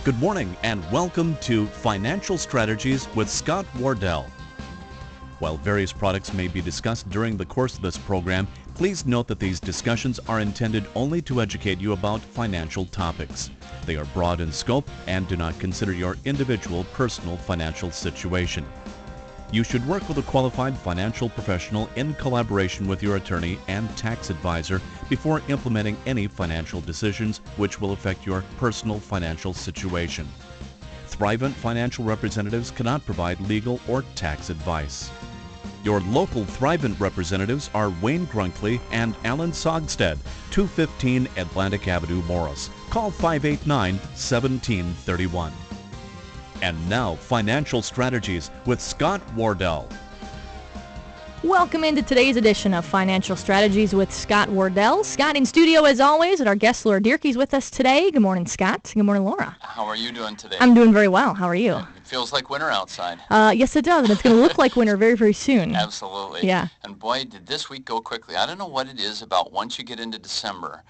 Good morning and welcome to Financial Strategies with Scott Wardell. While various products may be discussed during the course of this program, please note that these discussions are intended only to educate you about financial topics. They are broad in scope and do not consider your individual personal financial situation. You should work with a qualified financial professional in collaboration with your attorney and tax advisor before implementing any financial decisions which will affect your personal financial situation. Thrivent financial representatives cannot provide legal or tax advice. Your local Thrivent representatives are Wayne Grunkley and Alan Sogstead, 215 Atlantic Avenue, Morris. Call 589-1731. And now, Financial Strategies with Scott Wardell. Welcome into today's edition of Financial Strategies with Scott Wardell. Scott in studio as always, and our guest Laura Dierke's with us today. Good morning, Scott. Good morning, Laura. How are you doing today? I'm doing very well. How are you? It feels like winter outside. Yes, it does, and it's going to look like winter very, very soon. Absolutely. Yeah. And boy, did this week go quickly. I don't know what it is about once you get into December,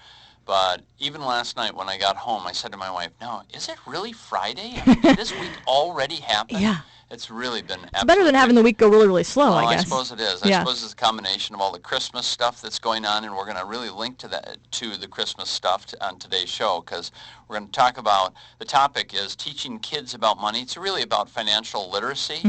but even last night when I got home, I said to my wife, "No, is it really Friday? I mean, did this week already happen?" Yeah. It's really been It's better than having the week go really, really slow, I guess. I suppose it is. I suppose it's a combination of all the Christmas stuff that's going on, and we're going to really link to that, to the Christmas stuff on today's show, because we're going to talk about, the topic is teaching kids about money. It's really about financial literacy.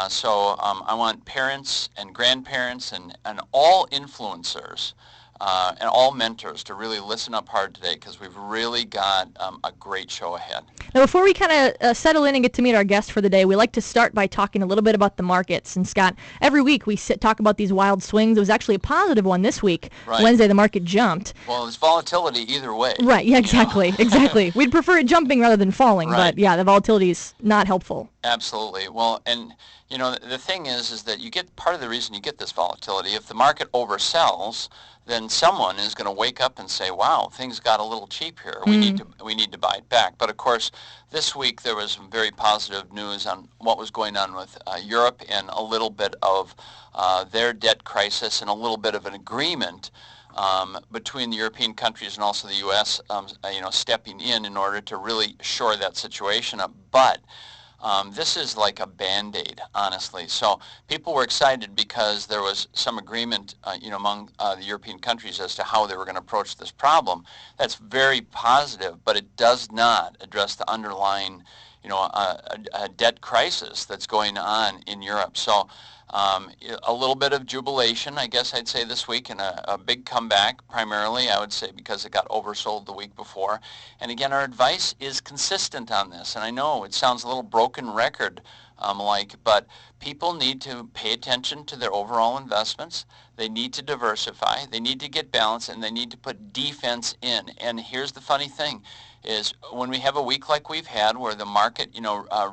So I want parents and grandparents and all influencers and all mentors to really listen up hard today, because we've really got a great show ahead. Now, before we kind of settle in and get to meet our guest for the day, we like to start by talking a little bit about the markets. And Scott, every week we talk about these wild swings. It was actually a positive one this week. Right. Wednesday, the market jumped. Well, there's volatility either way. Right, yeah, exactly, exactly. We'd prefer it jumping rather than falling, Right. but yeah, the volatility is not helpful. Absolutely. Well, and you know, the thing is that you get, part of the reason you get this volatility, if the market oversells, then someone is going to wake up and say, "Wow, things got a little cheap here. We need to buy it back." But of course, this week there was some very positive news on what was going on with Europe, and a little bit of their debt crisis, and a little bit of an agreement between the European countries and also the U.S. Stepping in order to really shore that situation up. But this is like a Band-Aid, honestly. So people were excited because there was some agreement, among the European countries as to how they were going to approach this problem. That's very positive, but it does not address the underlying, a debt crisis that's going on in Europe. So a little bit of jubilation, I guess I'd say, this week, and a big comeback, primarily, I would say, because it got oversold the week before. And again, our advice is consistent on this. And I know it sounds a little broken record, but people need to pay attention to their overall investments. They need to diversify. They need to get balance, and they need to put defense in. And here's the funny thing, is when we have a week like we've had where the market,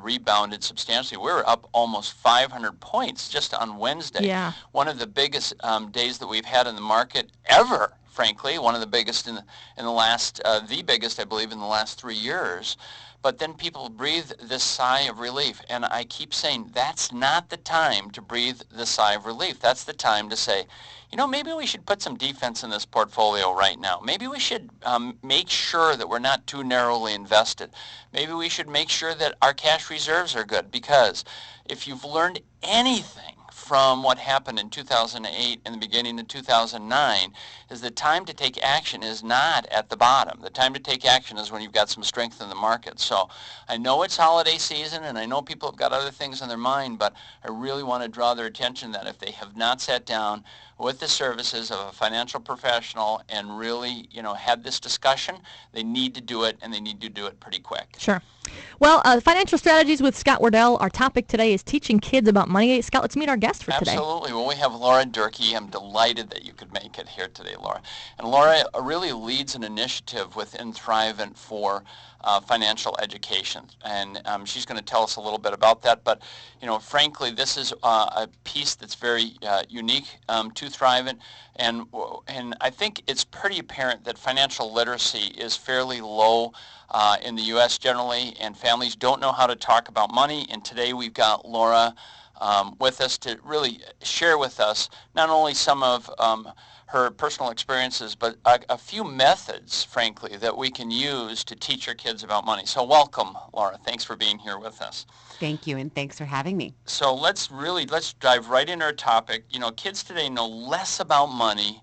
rebounded substantially. We were up almost 500 points just on Wednesday. Yeah. One of the biggest days that we've had in the market ever, frankly. One of the biggest in the last, the biggest, I believe, in the last 3 years. But then people breathe this sigh of relief. And I keep saying, that's not the time to breathe the sigh of relief. That's the time to say, maybe we should put some defense in this portfolio right now. Maybe we should make sure that we're not too narrowly invested. Maybe we should make sure that our cash reserves are good, because if you've learned anything from what happened in 2008 and the beginning of 2009, is the time to take action is not at the bottom. The time to take action is when you've got some strength in the market. So I know it's holiday season, and I know people have got other things on their mind, but I really want to draw their attention that if they have not sat down with the services of a financial professional and really, had this discussion, they need to do it, and they need to do it pretty quick. Sure. Well, Financial Strategies with Scott Wardell. Our topic today is teaching kids about money. Scott, let's meet our guest for today. Absolutely. Well, we have Laura Dierke. I'm delighted that you could make it here today, Laura. And Laura really leads an initiative within Thrivent for financial education, and she's going to tell us a little bit about that. But frankly, this is a piece that's very unique to Thrivent, and I think it's pretty apparent that financial literacy is fairly low in the U.S. generally, and families don't know how to talk about money. And today we've got Laura with us to really share with us not only some of her personal experiences, but a few methods, frankly, that we can use to teach our kids about money. So welcome, Laura. Thanks for being here with us. Thank you, and thanks for having me. So let's dive right into our topic. Kids today know less about money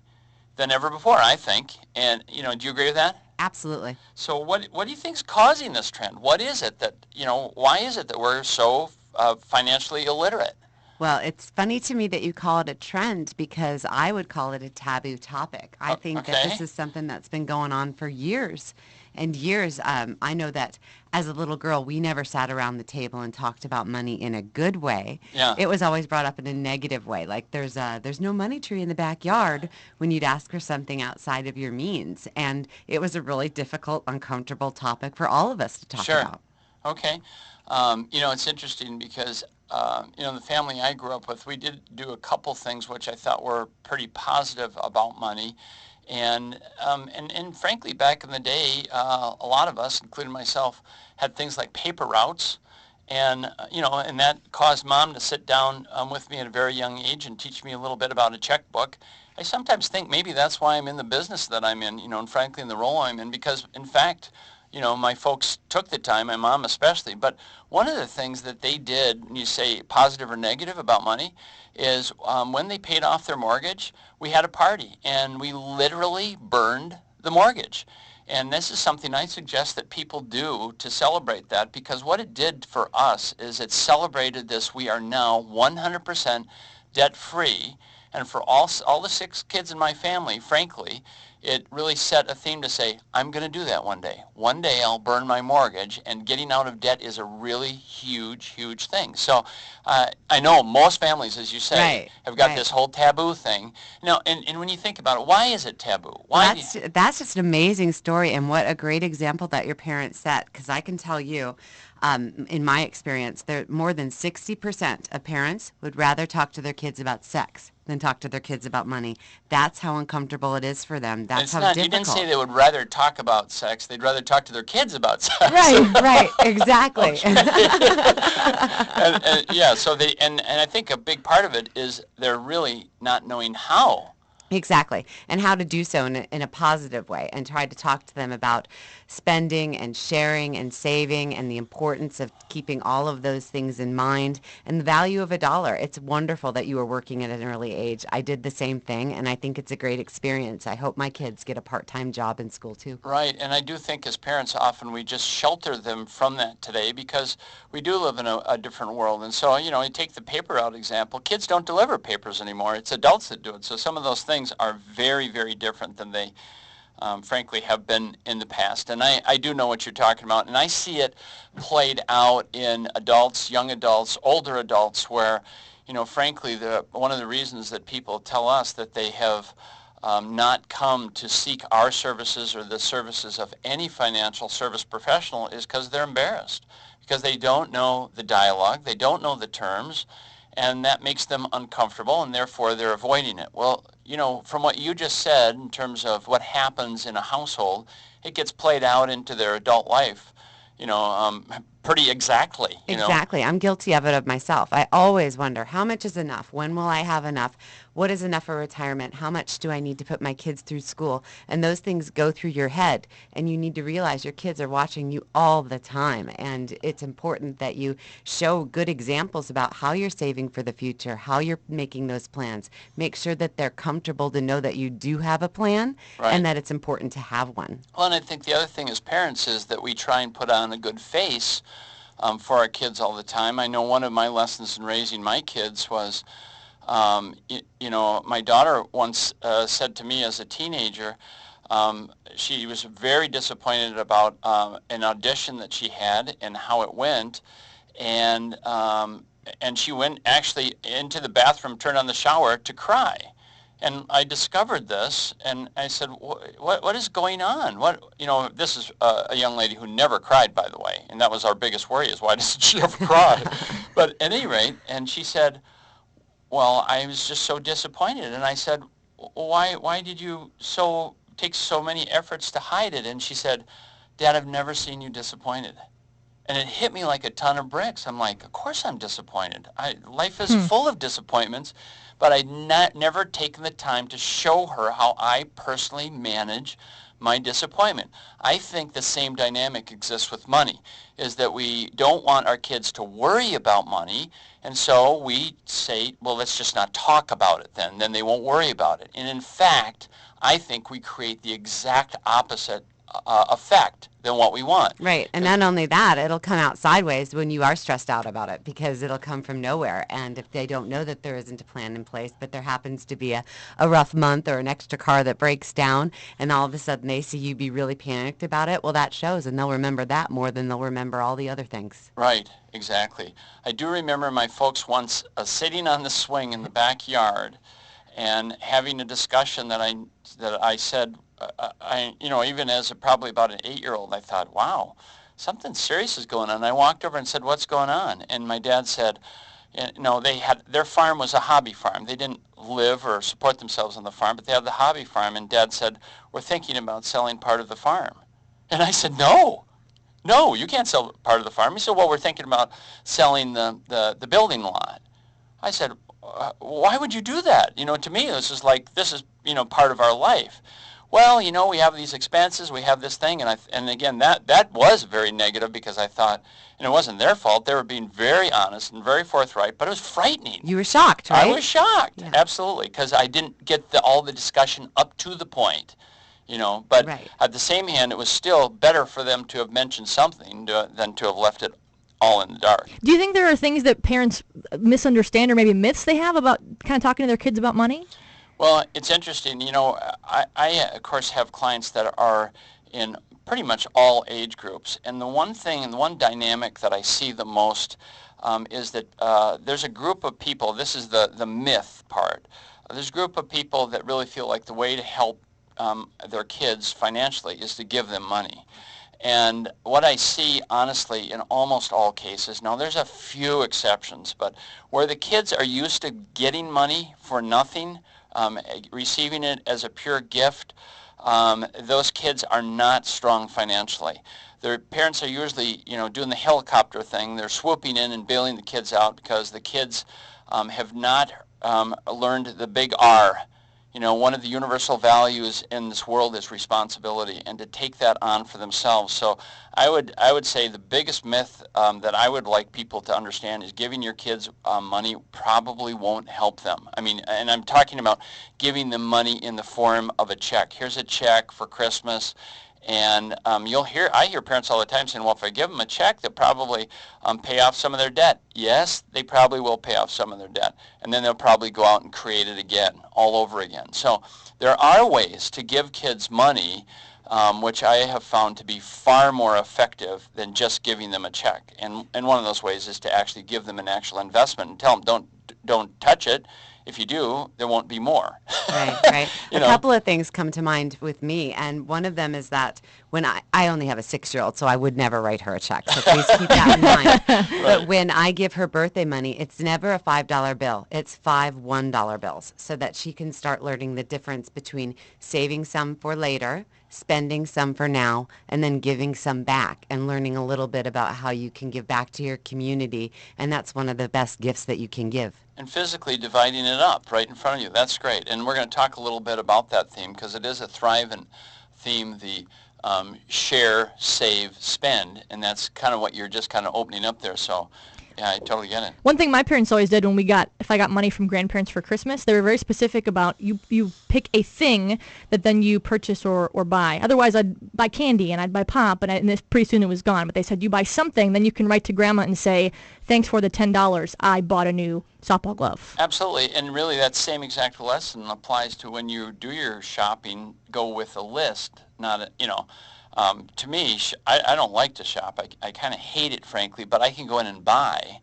than ever before, I think. And, do you agree with that? Absolutely. So what do you think is causing this trend? What is it that, why is it that we're so financially illiterate? Well, it's funny to me that you call it a trend because I would call it a taboo topic. I think that this is something that's been going on for years and years. I know that as a little girl, we never sat around the table and talked about money in a good way. Yeah. It was always brought up in a negative way. Like there's no money tree in the backyard when you'd ask for something outside of your means. And it was a really difficult, uncomfortable topic for all of us to talk about. Okay. It's interesting because the family I grew up with, we did do a couple things which I thought were pretty positive about money. And frankly, back in the day, a lot of us, including myself, had things like paper routes. And that caused Mom to sit down with me at a very young age and teach me a little bit about a checkbook. I sometimes think maybe that's why I'm in the business that I'm in, and frankly in the role I'm in, because in fact, my folks took the time, my mom especially. But one of the things that they did, and you say positive or negative about money, is when they paid off their mortgage, we had a party, and we literally burned the mortgage. And this is something I suggest that people do to celebrate that, because what it did for us is it celebrated this: we are now 100% debt-free. And for all the 6 kids in my family, frankly, it really set a theme to say, I'm going to do that one day. One day I'll burn my mortgage, and getting out of debt is a really huge, huge thing. So I know most families, as you say, have got this whole taboo thing. Now, and when you think about it, why is it taboo? Why? That's just an amazing story, and what a great example that your parents set, because I can tell you, in my experience, there more than 60% of parents would rather talk to their kids about sex than talk to their kids about money. That's how uncomfortable it is for them. That's how difficult. You didn't say they would rather talk about sex. They'd rather talk to their kids about sex. Right, exactly. So and I think a big part of it is they're really not knowing how. Exactly, and how to do so in a positive way, and try to talk to them about spending and sharing and saving and the importance of keeping all of those things in mind and the value of $1. It's wonderful that you were working at an early age. I did the same thing, and I think it's a great experience. I hope my kids get a part-time job in school too. Right, and I do think as parents often we just shelter them from that today because we do live in a different world. And so, you take the paper out example. Kids don't deliver papers anymore. It's adults that do it. So some of those things are very, very different than they frankly have been in the past. And I do know what you're talking about, and I see it played out in adults, young adults, older adults, where, frankly, one of the reasons that people tell us that they have not come to seek our services or the services of any financial service professional is because they're embarrassed, because they don't know the dialogue, they don't know the terms, and that makes them uncomfortable, and therefore they're avoiding it. Well, from what you just said in terms of what happens in a household, it gets played out into their adult life, pretty exactly. Exactly. I'm guilty of it of myself. I always wonder, how much is enough? When will I have enough? What is enough for retirement? How much do I need to put my kids through school? And those things go through your head, and you need to realize your kids are watching you all the time. And it's important that you show good examples about how you're saving for the future, how you're making those plans. Make sure that they're comfortable to know that you do have a plan and that it's important to have one. Well, and I think the other thing as parents is that we try and put on a good face for our kids all the time. I know one of my lessons in raising my kids was, my daughter once said to me as a teenager, she was very disappointed about an audition that she had and how it went, and she went actually into the bathroom, turned on the shower to cry. And I discovered this, and I said, what is going on? This is a young lady who never cried, by the way, and that was our biggest worry, is why doesn't she ever cry? But at any rate, and she said, well, I was just so disappointed. And I said, why did you take so many efforts to hide it? And she said, Dad, I've never seen you disappointed. And it hit me like a ton of bricks. I'm like, of course I'm disappointed. Life is full of disappointments. but I'd never taken the time to show her how I personally manage my disappointment. I think the same dynamic exists with money, is that we don't want our kids to worry about money, and so we say, well, let's just not talk about it then they won't worry about it. And in fact, I think we create the exact opposite effect than what we want. Right. And not only that, it'll come out sideways when you are stressed out about it, because it'll come from nowhere. And if they don't know that there isn't a plan in place, but there happens to be a rough month or an extra car that breaks down, and all of a sudden they see you be really panicked about it, well, that shows, and they'll remember that more than they'll remember all the other things. Right. Exactly. I do remember my folks once sitting on the swing in the backyard and having a discussion that I said, even as probably about an 8-year-old, I thought, wow, something serious is going on. I walked over and said, what's going on? And my dad said, their farm was a hobby farm. They didn't live or support themselves on the farm, but they had the hobby farm. And Dad said, we're thinking about selling part of the farm. And I said, no, you can't sell part of the farm. He said, well, we're thinking about selling the building lot. I said, why would you do that? To me, this is part of our life. Well, we have these expenses, we have this thing, and again, that was very negative, because I thought, and it wasn't their fault, they were being very honest and very forthright, but it was frightening. You were shocked, right? I was shocked, yeah. Absolutely, because I didn't get all the discussion up to the point, but right. At the same hand, it was still better for them to have mentioned something than to have left it all in the dark. Do you think there are things that parents misunderstand, or maybe myths they have about kind of talking to their kids about money? Well, it's interesting. I of course have clients that are in pretty much all age groups, and the one dynamic that I see the most is that there's a group of people. This is the myth part. There's a group of people that really feel like the way to help their kids financially is to give them money. And what I see, honestly, in almost all cases, now there's a few exceptions, but where the kids are used to getting money for nothing, receiving it as a pure gift, those kids are not strong financially. Their parents are usually, doing the helicopter thing. They're swooping in and bailing the kids out because the kids have not learned the big R. One of the universal values in this world is responsibility, and to take that on for themselves. So I would say the biggest myth that I would like people to understand is giving your kids money probably won't help them. And I'm talking about giving them money in the form of a check. Here's a check for Christmas. And I hear parents all the time saying, well, if I give them a check, they'll probably pay off some of their debt. Yes, they probably will pay off some of their debt. And then they'll probably go out and create it again, all over again. So there are ways to give kids money, which I have found to be far more effective than just giving them a check. And one of those ways is to actually give them an actual investment and tell them, don't touch it. If you do, there won't be more. Right. A couple of things come to mind with me, and one of them is that when I only have a 6-year-old, so I would never write her a check, so please keep that in mind. Right. But when I give her birthday money, it's never a $5 bill. It's 5 $1 bills, so that she can start learning the difference between saving some for later, spending some for now, and then giving some back, and learning a little bit about how you can give back to your community, and that's one of the best gifts that you can give. And physically dividing it up right in front of you. That's great. And we're going to talk a little bit about that theme, because it is a thriving theme, the share, save, spend. And that's kind of what you're just kind of opening up there. So, yeah, I totally get it. One thing my parents always did if I got money from grandparents for Christmas, they were very specific about you pick a thing that then you purchase or buy. Otherwise, I'd buy candy and I'd buy pop, and pretty soon it was gone. But they said you buy something, then you can write to grandma and say, thanks for the $10. I bought a new softball glove. Absolutely. And really that same exact lesson applies to when you do your shopping. Go with a list, not to me, I don't like to shop. I kind of hate it, frankly, but I can go in and buy.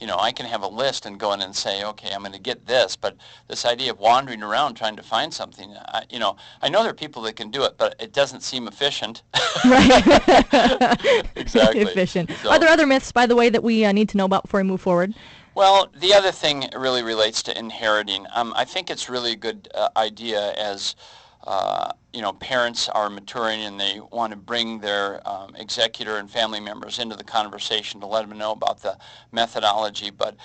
I can have a list and go in and say, okay, I'm going to get this. But this idea of wandering around trying to find something, I know there are people that can do it, but it doesn't seem efficient. Right. Exactly. Efficient. So, are there other myths, by the way, that we need to know about before we move forward? Well, the other thing really relates to inheriting. I think it's really a good idea as parents are maturing and they want to bring their executor and family members into the conversation to let them know about the methodology. But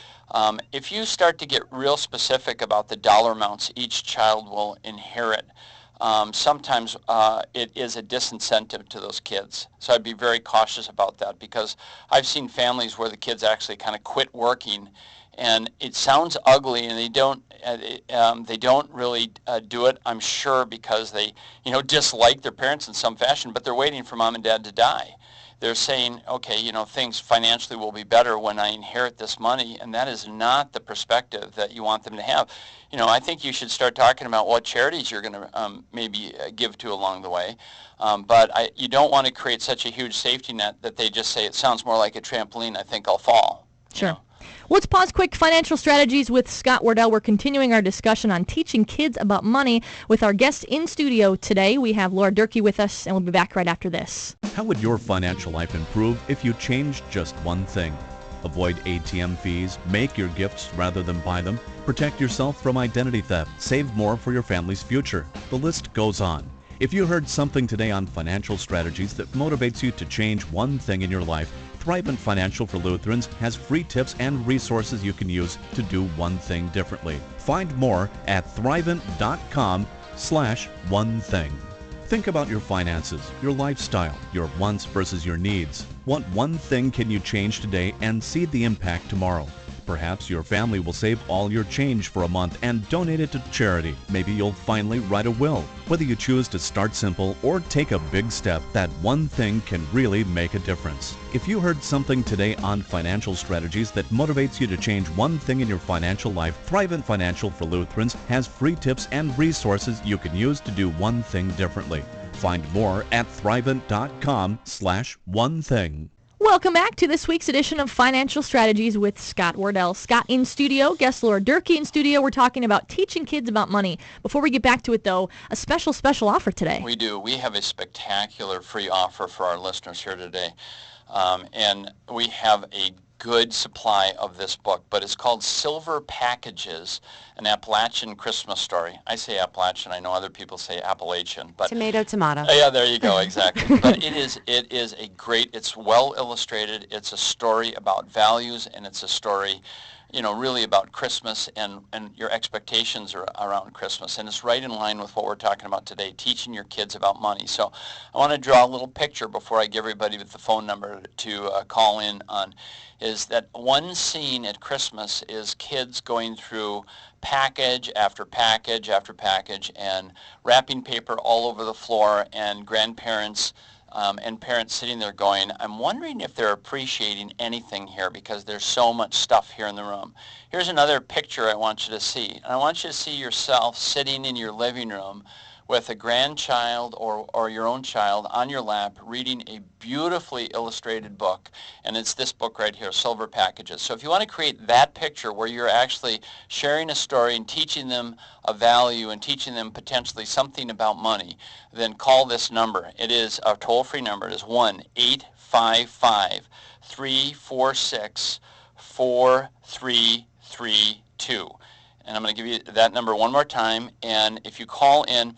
if you start to get real specific about the dollar amounts each child will inherit, sometimes it is a disincentive to those kids. So I'd be very cautious about that, because I've seen families where the kids actually kind of quit working, and it sounds ugly, and they don't really do it, I'm sure, because they dislike their parents in some fashion, but they're waiting for mom and dad to die. They're saying, okay, things financially will be better when I inherit this money, and that is not the perspective that you want them to have. I think you should start talking about what charities you're going to maybe give to along the way, but you don't want to create such a huge safety net that they just say, it sounds more like a trampoline, I think I'll fall. Sure. Let's pause quick. Financial Strategies with Scott Wardell. We're continuing our discussion on teaching kids about money with our guests in studio today. We have Laura Durkee with us, and we'll be back right after this. How would your financial life improve if you changed just one thing? Avoid ATM fees, make your gifts rather than buy them, protect yourself from identity theft, save more for your family's future. The list goes on. If you heard something today on financial strategies that motivates you to change one thing in your life, Thrivent Financial for Lutherans has free tips and resources you can use to do one thing differently. Find more at thrivent.com/one thing. Think about your finances, your lifestyle, your wants versus your needs. What one thing can you change today and see the impact tomorrow? Perhaps your family will save all your change for a month and donate it to charity. Maybe you'll finally write a will. Whether you choose to start simple or take a big step, that one thing can really make a difference. If you heard something today on financial strategies that motivates you to change one thing in your financial life, Thrivent Financial for Lutherans has free tips and resources you can use to do one thing differently. Find more at thrivent.com/one thing. Welcome back to this week's edition of Financial Strategies with Scott Wardell. Scott in studio, guest Laura Durkee in studio. We're talking about teaching kids about money. Before we get back to it, though, a special offer today. We do. We have a spectacular free offer for our listeners here today. And we have a good supply of this book, but it's called Silver Packages, an Appalachian Christmas Story. I say Appalachian. I know other people say Appalachian, but tomato. Yeah, there you go, exactly. But it is a great. It's well illustrated. It's a story about values, and it's a story, really about Christmas and your expectations around Christmas. And it's right in line with what we're talking about today, teaching your kids about money. So I want to draw a little picture before I give everybody the phone number to call in on, is that one scene at Christmas is kids going through package after package after package and wrapping paper all over the floor, and grandparents and parents sitting there going, I'm wondering if they're appreciating anything here because there's so much stuff here in the room. Here's another picture I want you to see. And I want you to see yourself sitting in your living room with a grandchild or your own child on your lap reading a beautifully illustrated book. And it's this book right here, Silver Packages. So if you want to create that picture where you're actually sharing a story and teaching them a value and teaching them potentially something about money, then call this number. It is a toll-free number. It is 1-855-346-4332. And I'm going to give you that number one more time. And if you call in,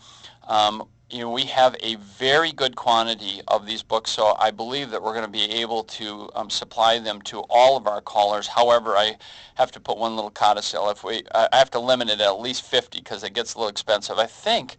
we have a very good quantity of these books, so I believe that we're going to be able to supply them to all of our callers. However, I have to put one little codicil. I have to limit it at least 50 because it gets a little expensive. I think,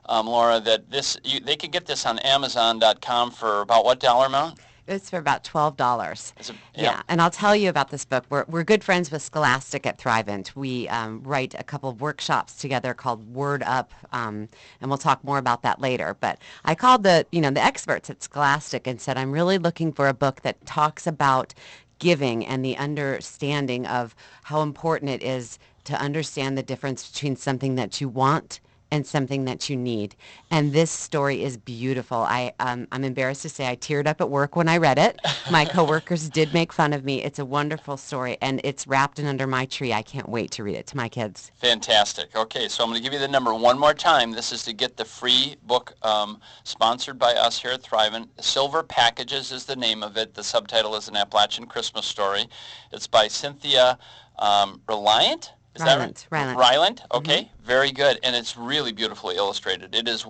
Laura, that they could get this on Amazon.com for about what dollar amount? It's for about $12. Yeah, and I'll tell you about this book. We're good friends with Scholastic at Thrivent. We write a couple of workshops together called Word Up, and we'll talk more about that later. But I called the experts at Scholastic and said, I'm really looking for a book that talks about giving and the understanding of how important it is to understand the difference between something that you want and something that you need. And this story is beautiful. I'm embarrassed to say I teared up at work when I read it. My coworkers did make fun of me. It's a wonderful story, and it's wrapped in under my tree. I can't wait to read it to my kids. Fantastic. Okay, so I'm going to give you the number one more time. This is to get the free book sponsored by us here at Thrivent. Silver Packages is the name of it. The subtitle is An Appalachian Christmas Story. It's by Cynthia Reliant. Is that right? Rylant. Rylant? Okay, very good. And it's really beautifully illustrated. It is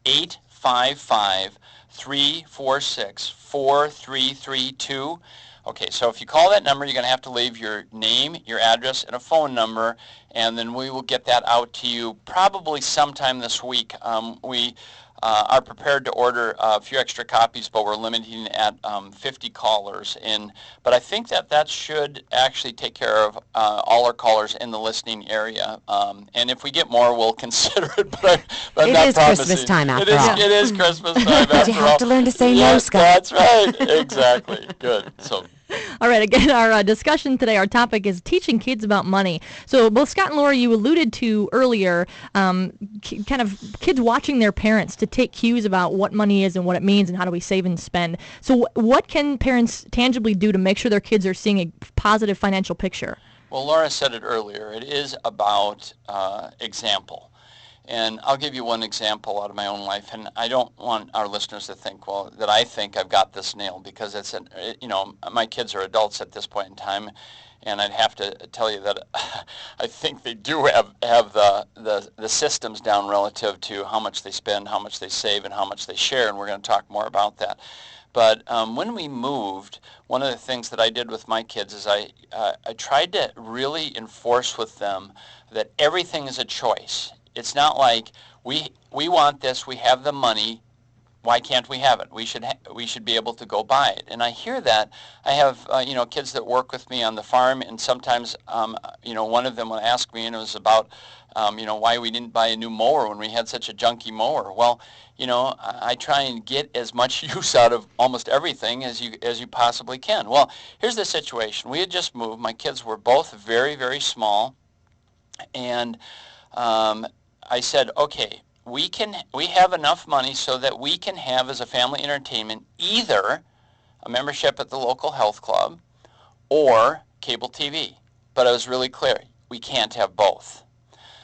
855-346-4332. Okay, so if you call that number, you're going to have to leave your name, your address, and a phone number, and then we will get that out to you probably sometime this week. We are prepared to order a few extra copies, but we're limiting at 50 callers. But I think that should actually take care of all our callers in the listening area. And if we get more, we'll consider it. But I'm It not is promising. Christmas time after all. It is Christmas time But after you all. have to learn to say no, Yes, Scott. that's right. Exactly. Good. So. All right, again, our discussion today, our topic is teaching kids about money. So both Scott and Laura, you alluded to earlier, kind of kids watching their parents to take cues about what money is and what it means and how do we save and spend. So what can parents tangibly do to make sure their kids are seeing a positive financial picture? Well, Laura said it earlier. It is about example. And I'll give you one example out of my own life, and I don't want our listeners to think, well, that I think I've got this nailed, because my kids are adults at this point in time, and I'd have to tell you that I think they do have the systems down relative to how much they spend, how much they save, and how much they share, and we're going to talk more about that. But when we moved, one of the things that I did with my kids is I tried to really enforce with them that everything is a choice. It's not like we want this, we have the money, why can't we have it? We should be able to go buy it. And I hear that. I have kids that work with me on the farm, and sometimes one of them will ask me, and it was about why we didn't buy a new mower when we had such a junky mower. Well, I try and get as much use out of almost everything as you possibly can. Well, here's the situation. We had just moved. My kids were both very, very small, and I said, okay, we have enough money so that we can have as a family entertainment either a membership at the local health club or cable TV. But I was really clear, we can't have both.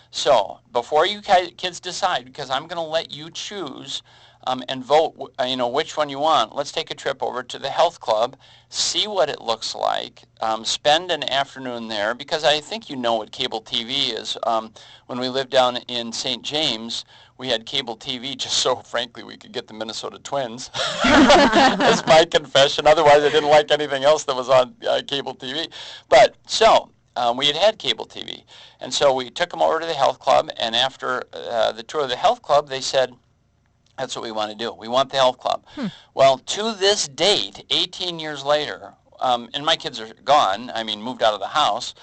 So before you kids decide, because I'm going to let you choose and vote, which one you want, let's take a trip over to the health club, see what it looks like, spend an afternoon there, because I think you know what cable TV is. When we lived down in St. James, we had cable TV just so, frankly, we could get the Minnesota Twins. That's my confession. Otherwise, I didn't like anything else that was on cable TV. But so we had cable TV. And so we took them over to the health club, and after the tour of the health club, they said, that's what we want to do. We want the health club. Well, to this date, 18 years later, and my kids are gone, moved out of the house,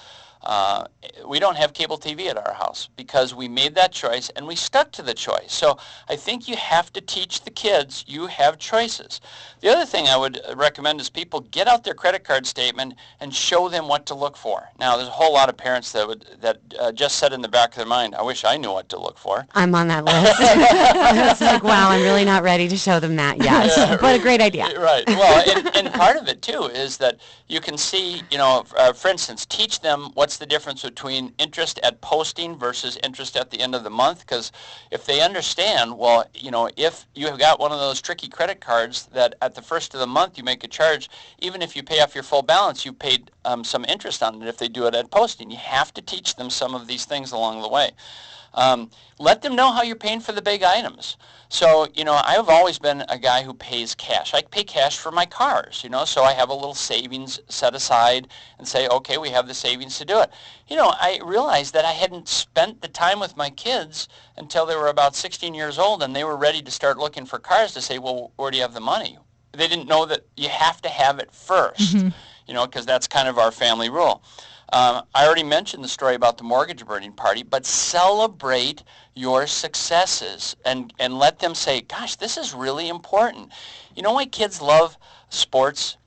we don't have cable TV at our house because we made that choice and we stuck to the choice. So I think you have to teach the kids you have choices. The other thing I would recommend is people get out their credit card statement and show them what to look for. Now, there's a whole lot of parents that just said in the back of their mind, I wish I knew what to look for. I'm on that list. It's like, wow, I'm really not ready to show them that yet. Yeah, What a great idea. Right. Well, and part of it, too, is that you can see, for instance, teach them what's the difference between interest at posting versus interest at the end of the month. Because if they understand, well, if you have got one of those tricky credit cards that at the first of the month you make a charge, even if you pay off your full balance, you paid some interest on it if they do it at posting. You have to teach them some of these things along the way. Let them know how you're paying for the big items. So, I have always been a guy who pays cash. I pay cash for my cars, so I have a little savings set aside and say, okay, we have the savings to do it. I realized that I hadn't spent the time with my kids until they were about 16 years old, and they were ready to start looking for cars to say, well, where do you have the money? They didn't know that you have to have it first, because that's kind of our family rule. I already mentioned the story about the mortgage burning party, but celebrate your successes and let them say, gosh, this is really important. You know why kids love sports?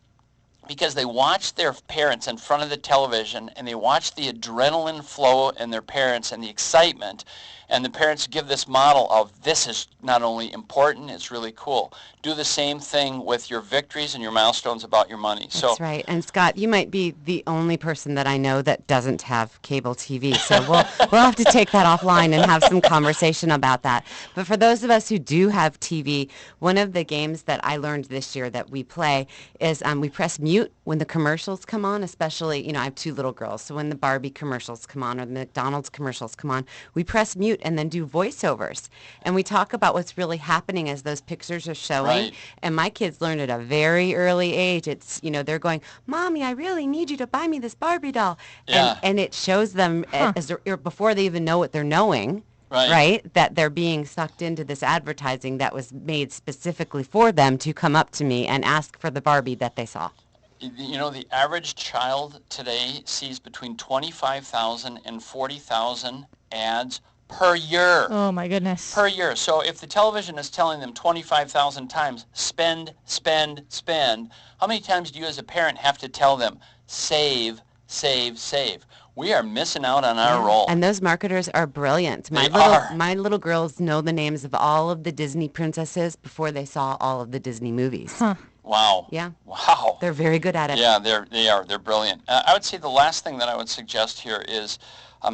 Because they watch their parents in front of the television and they watch the adrenaline flow in their parents and the excitement. And the parents give this model of this is not only important, it's really cool. Do the same thing with your victories and your milestones about your money. That's right. And Scott, you might be the only person that I know that doesn't have cable TV. So we'll have to take that offline and have some conversation about that. But for those of us who do have TV, one of the games that I learned this year that we play is we press mute when the commercials come on, especially, I have two little girls. So when the Barbie commercials come on or the McDonald's commercials come on, we press mute cute, and then do voiceovers. And we talk about what's really happening as those pictures are showing. Right. And my kids learn at a very early age. It's, they're going, Mommy, I really need you to buy me this Barbie doll. Yeah. And it shows them or before they even know what they're knowing. Right. That they're being sucked into this advertising that was made specifically for them to come up to me and ask for the Barbie that they saw. The average child today sees between 25,000 and 40,000 ads per year. Oh my goodness. Per year. So if the television is telling them 25,000 times, spend, spend, spend, how many times do you as a parent have to tell them, save, save, save? We are missing out on our role. And those marketers are brilliant. They are. My little girls know the names of all of the Disney princesses before they saw all of the Disney movies. Huh. Wow. Yeah. Wow. They're very good at it. Yeah, they are. They're brilliant. I would say the last thing that I would suggest here is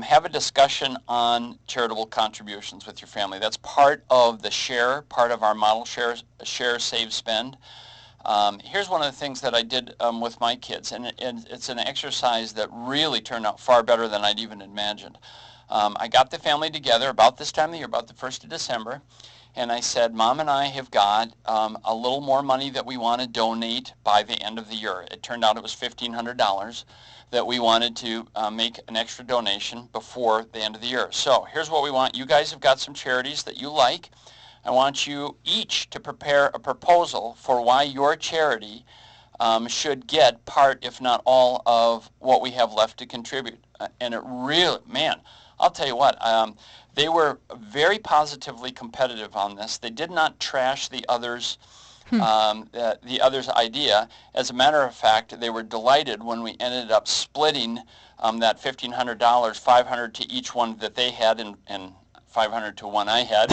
have a discussion on charitable contributions with your family. That's part of the share, part of our model share, save, spend. Here's one of the things that I did with my kids, and it's an exercise that really turned out far better than I'd even imagined. I got the family together about this time of the year, about the 1st of December, and I said, Mom and I have got a little more money that we want to donate by the end of the year. It turned out it was $1,500 that we wanted to make an extra donation before the end of the year. So here's what we want. You guys have got some charities that you like. I want you each to prepare a proposal for why your charity should get part, if not all, of what we have left to contribute. And it really, man, I'll tell you what, they were very positively competitive on this. They did not trash the others' the other's idea. As a matter of fact, they were delighted when we ended up splitting that $1,500, $500 to each one that they had, and $500 to one I had.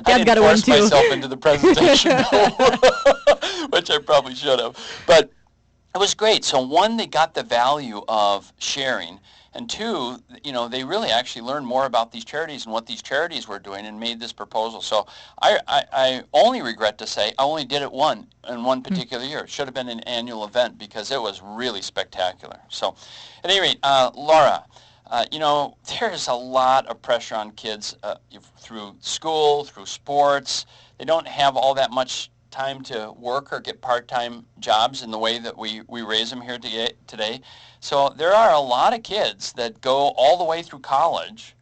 Dad's got to win too. I didn't force myself into the presentation, which I probably should have. But it was great. So one, they got the value of sharing. And two, they really actually learned more about these charities and what these charities were doing and made this proposal. So I only regret to say I only did it in one particular year. It should have been an annual event because it was really spectacular. So at any rate, Laura, there's a lot of pressure on kids through school, through sports. They don't have all that much time to work or get part-time jobs in the way that we raise them here today. So there are a lot of kids that go all the way through college,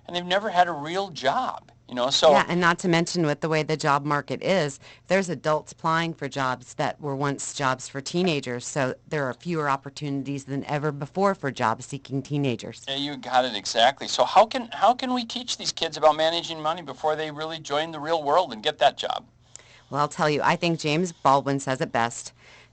and they've never had a real job. So yeah, and not to mention with the way the job market is, there's adults applying for jobs that were once jobs for teenagers, so there are fewer opportunities than ever before for job-seeking teenagers. Yeah, you got it exactly. So how can we teach these kids about managing money before they really join the real world and get that job? Well, I'll tell you, I think James Baldwin says it best.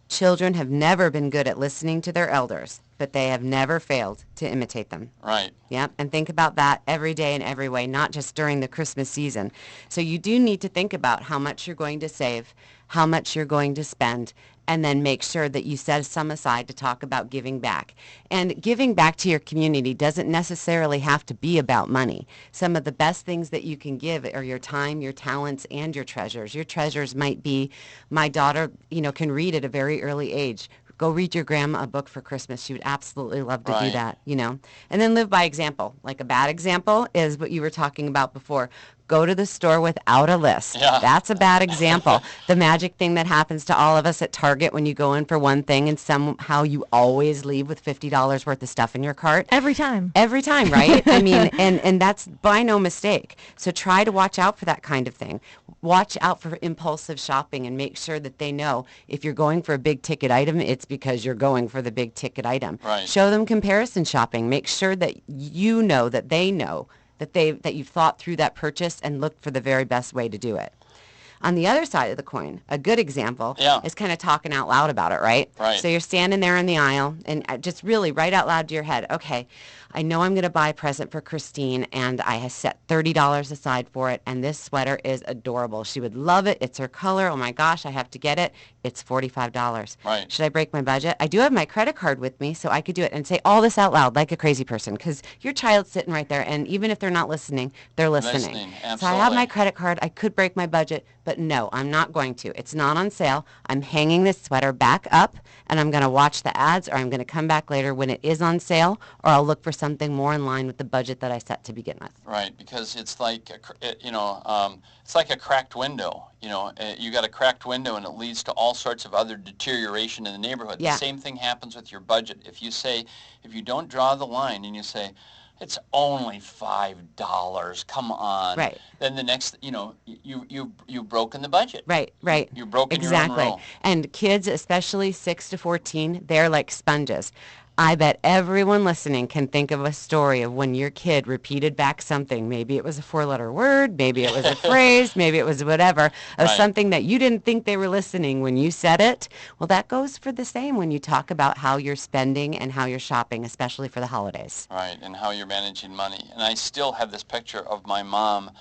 Children have never been good at listening to their elders, but they have never failed to imitate them. Right. Yeah, and think about that every day in every way, not just during the Christmas season. So you do need to think about how much you're going to save, how much you're going to spend, and then make sure that you set some aside to talk about giving back. And giving back to your community doesn't necessarily have to be about money. Some of the best things that you can give are your time, your talents, and your treasures. Your treasures might be, my daughter, can read at a very early age. Go read your grandma a book for Christmas. She would absolutely love to do that, And then live by example. Like a bad example is what you were talking about before. Go to the store without a list. Yeah. That's a bad example. The magic thing that happens to all of us at Target when you go in for one thing and somehow you always leave with $50 worth of stuff in your cart. Every time. Every time, right? I mean, and that's by no mistake. So try to watch out for that kind of thing. Watch out for impulsive shopping and make sure that they know if you're going for a big ticket item, it's because you're going for the big ticket item. Right. Show them comparison shopping. Make sure that that they know that you've thought through that purchase and looked for the very best way to do it. On the other side of the coin, a good example is kind of talking out loud about it, right? Right. So you're standing there in the aisle and just really right out loud to your head, okay, I know I'm going to buy a present for Christine, and I have set $30 aside for it, and this sweater is adorable. She would love it. It's her color. Oh, my gosh, I have to get it. It's $45. Right. Should I break my budget? I do have my credit card with me, so I could do it and say all this out loud like a crazy person because your child's sitting right there, and even if they're not listening, they're listening. So I have Absolutely. my credit card. I could break my budget, but but no, I'm not going to. It's not on sale. I'm hanging this sweater back up, and I'm going to watch the ads, or I'm going to come back later when it is on sale, or I'll look for something more in line with the budget that I set to begin with. Right, because it's like, it's like a cracked window. You got a cracked window and it leads to all sorts of other deterioration in the neighborhood. Yeah. The same thing happens with your budget. If you don't draw the line and you say, it's only $5, come on. Right. Then the next, you've broken the budget. Right. You've broken Exactly. your own rule. And kids, especially 6 to 14, they're like sponges. I bet everyone listening can think of a story of when your kid repeated back something. Maybe it was a 4-letter word, maybe it was a phrase, maybe it was whatever, of Right. something that you didn't think they were listening when you said it. Well, that goes for the same when you talk about how you're spending and how you're shopping, especially for the holidays. Right, and how you're managing money. And I still have this picture of my mom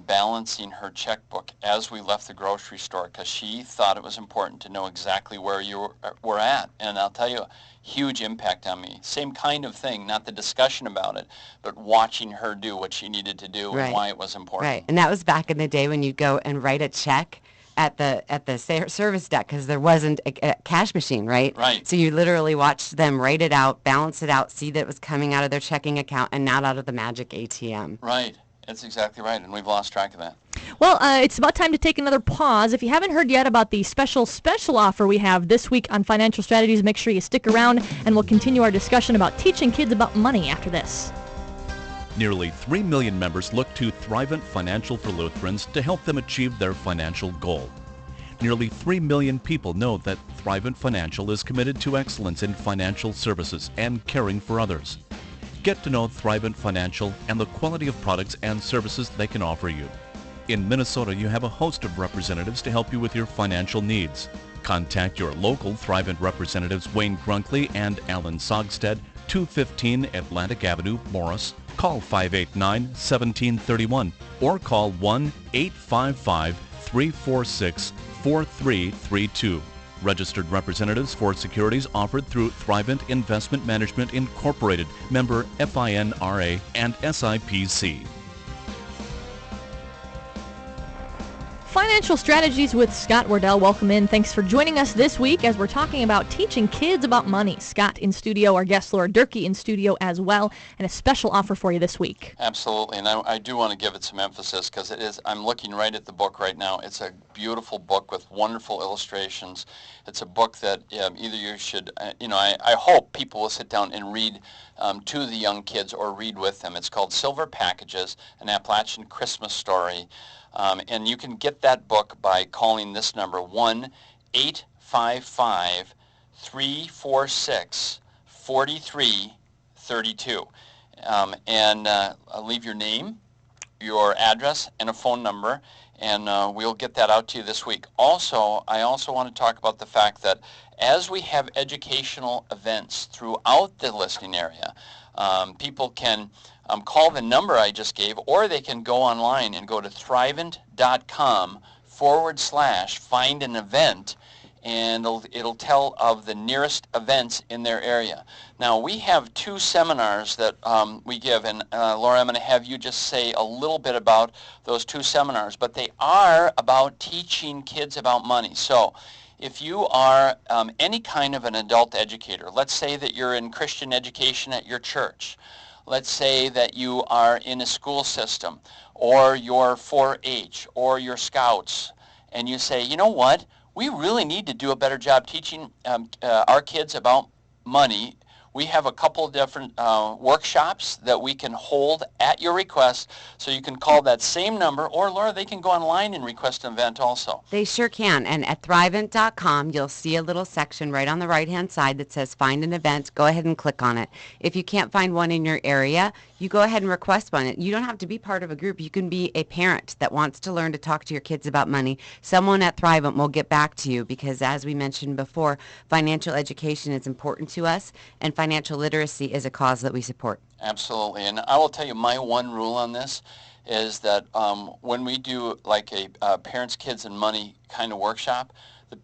balancing her checkbook as we left the grocery store because she thought it was important to know exactly where you were at. And I'll tell you, huge impact on me. Same kind of thing, not the discussion about it, but watching her do what she needed to do Right. and why it was important. Right, and that was back in the day when you go and write a check at the service desk because there wasn't a cash machine, right? Right. So you literally watched them write it out, balance it out, see that it was coming out of their checking account and not out of the magic ATM. Right, that's exactly right, and we've lost track of that. Well, it's about time to take another pause. If you haven't heard yet about the special offer we have this week on financial strategies, make sure you stick around, and we'll continue our discussion about teaching kids about money after this. Nearly 3 million members look to Thrivent Financial for Lutherans to help them achieve their financial goal. Nearly 3 million people know that Thrivent Financial is committed to excellence in financial services and caring for others. Get to know Thrivent Financial and the quality of products and services they can offer you. In Minnesota, you have a host of representatives to help you with your financial needs. Contact your local Thrivent representatives Wayne Grunkley and Alan Sogstead, 215 Atlantic Avenue, Morris. Call 589-1731 or call 1-855-346-4332. Registered representatives for securities offered through Thrivent Investment Management Incorporated, member FINRA and SIPC. Financial Strategies with Scott Wardell. Welcome in. Thanks for joining us this week as we're talking about teaching kids about money. Scott in studio, our guest Laura Durkee in studio as well, and a special offer for you this week. Absolutely, and I do want to give it some emphasis because I'm looking right at the book right now. It's a beautiful book with wonderful illustrations. It's a book that either you should, I hope people will sit down and read to the young kids or read with them. It's called Silver Packages, an Appalachian Christmas Story. And you can get that book by calling this number, 1-855-346-4332. And leave your name, your address, and a phone number, and we'll get that out to you this week. Also, I also want to talk about the fact that as we have educational events throughout the listening area, people can call the number I just gave, or they can go online and go to thrivent.com/find an event, and it'll tell of the nearest events in their area. Now, we have 2 seminars that we give, and Laura, I'm going to have you just say a little bit about those 2 seminars, but they are about teaching kids about money. So if you are any kind of an adult educator, let's say that you're in Christian education at your church, let's say that you are in a school system, or you're 4-H, or you're Scouts, and you say, you know what, we really need to do a better job teaching our kids about money. We have a couple of different workshops that we can hold at your request, so you can call that same number, or Laura, they can go online and request an event also. They sure can. And at thrivent.com, you'll see a little section right on the right-hand side that says Find an Event. Go ahead and click on it. If you can't find one in your area, you go ahead and request one. You don't have to be part of a group. You can be a parent that wants to learn to talk to your kids about money. Someone at Thrivent will get back to you because, as we mentioned before, financial education is important to us, and financial literacy is a cause that we support. Absolutely. And I will tell you, my one rule on this is that when we do like a Parents, Kids, and Money kind of workshop,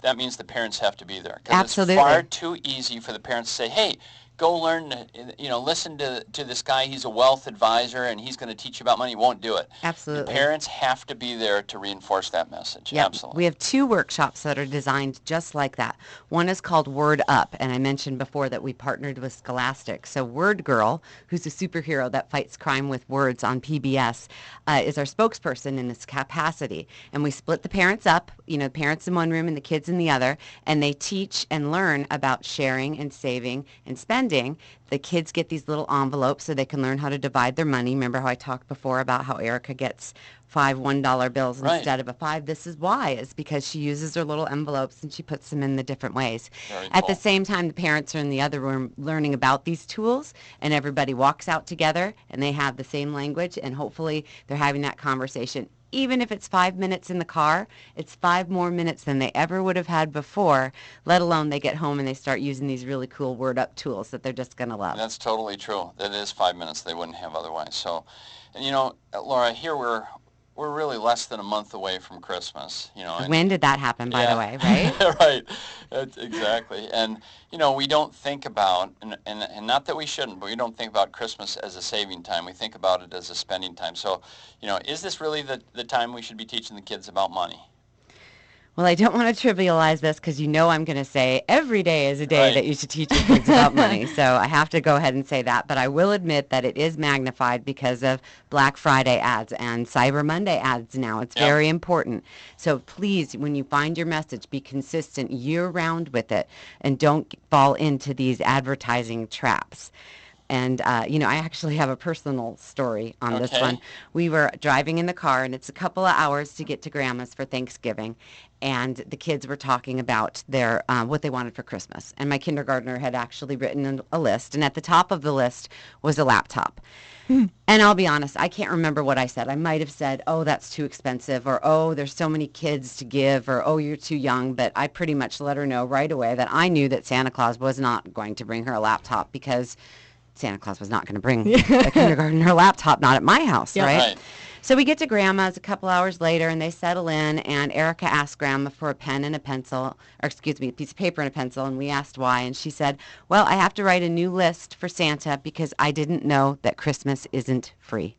that means the parents have to be there. 'Cause Absolutely. It's far too easy for the parents to say, hey, go learn, listen to this guy. He's a wealth advisor, and he's going to teach you about money. You won't do it. Absolutely. The parents have to be there to reinforce that message. Yep. Absolutely. We have 2 workshops that are designed just like that. One is called Word Up, and I mentioned before that we partnered with Scholastic. So Word Girl, who's a superhero that fights crime with words on PBS, is our spokesperson in this capacity. And we split the parents up, parents in one room and the kids in the other, and they teach and learn about sharing and saving and spending. The kids get these little envelopes so they can learn how to divide their money. Remember how I talked before about how Erica gets 5 $1 bills Right. instead of a 5? This is why. It's because she uses her little envelopes and she puts them in the different ways. Very At the cool. same time, the parents are in the other room learning about these tools, and everybody walks out together and they have the same language, and hopefully they're having that conversation. Even if it's 5 minutes in the car, it's 5 more minutes than they ever would have had before, let alone they get home and they start using these really cool Word Up tools that they're just going to love. That's totally true. That is 5 minutes they wouldn't have otherwise. So, and Laura, here we're really less than a month away from Christmas. And, When did that happen, by the way, right? Right. Exactly. And, we don't think about, and not that we shouldn't, but we don't think about Christmas as a saving time. We think about it as a spending time. So, is this really the time we should be teaching the kids about money? Well, I don't want to trivialize this because I'm going to say every day is a day Right. that you should teach your kids about money. So I have to go ahead and say that. But I will admit that it is magnified because of Black Friday ads and Cyber Monday ads now. It's Yep. very important. So please, when you find your message, be consistent year-round with it and don't fall into these advertising traps. And, I actually have a personal story on this Okay. one. We were driving in the car, and it's a couple of hours to get to Grandma's for Thanksgiving. And the kids were talking about their what they wanted for Christmas. And my kindergartner had actually written a list. And at the top of the list was a laptop. And I'll be honest, I can't remember what I said. I might have said, oh, that's too expensive, or, oh, there's so many kids to give, or, oh, you're too young. But I pretty much let her know right away that I knew that Santa Claus was not going to bring her a laptop because Santa Claus was not going to bring a kindergartner laptop, not at my house, Yep. right? Right. So we get to Grandma's a couple hours later, and they settle in, and Erica asked Grandma for a pen and a pencil, or excuse me, a piece of paper and a pencil, and we asked why, and she said, well, I have to write a new list for Santa because I didn't know that Christmas isn't free.